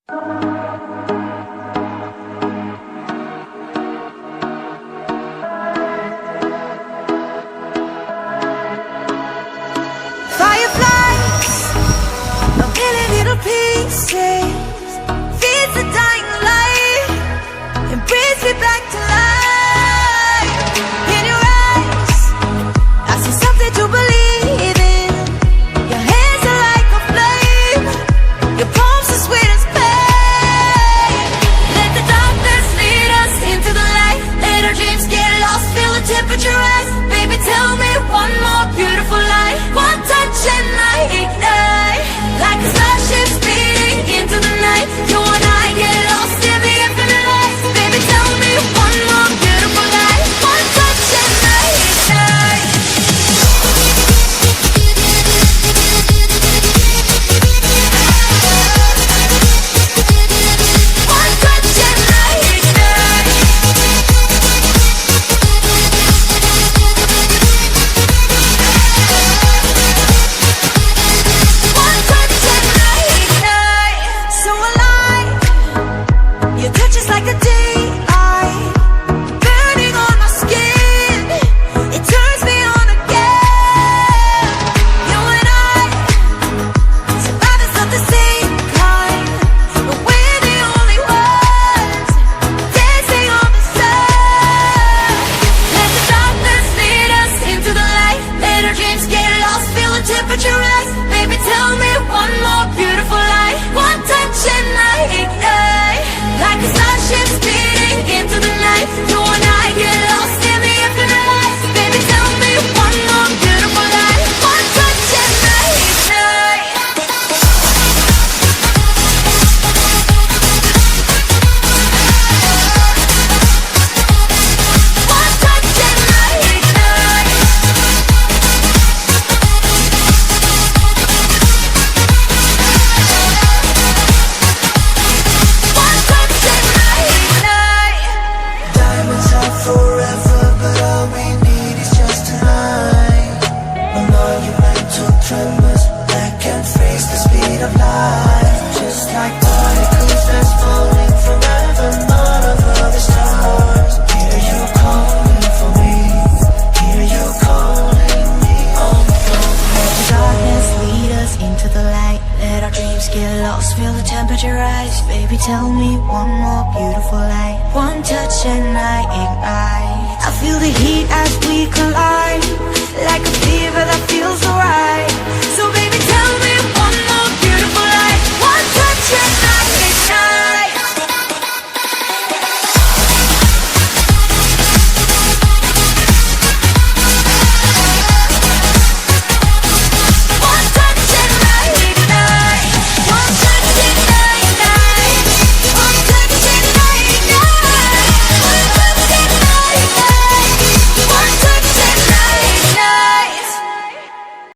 Fireflies, a million little pieces, feeds the dying light and brings me back to life. In your eyes, I see something to believe in. Your hands are like a flame, your palms are sweet as pain. Let the darkness lead us into the light. Let our dreams get lost, feel the temperature rise. Baby, tell me one more beautiful lie. One touch and I ignite, like a starship speeding into the night. You and I get lost in the infinite light. Baby, tell me one more beautiful lie. One touch and I ignite. One touch and I ignite. One touch and I ignite. So alive, your touch is like a daylight, burning on my skin. It turns me on again. You and I, survivors of the same kind, but we're the only ones dancing on the sun. Let the darkness lead us into the light. Let our dreams get lost, feel the temperature rise. Baby, tell me one more beautiful lie. One touch and I ignite, like a starship speeding into the night. You and I get lost in the infinite light. Baby, tell me one more beautiful lie. One touch and I ignite. One touch and I ignite. One touch and I ignite. Diamonds are forever, but all we need is just tonight. A monumental tremors that can freeze the speed of light. Just like particles that's falling from heaven out of other stars. Hear you calling for me. Hear you calling me on the phone. Let the darkness lead us into the light. Let our dreams get lost, feel the temperature rise. Baby, tell me one more beautiful lie. One touch and I ignite. I feel the heat as we collide, like a fever that feels so right.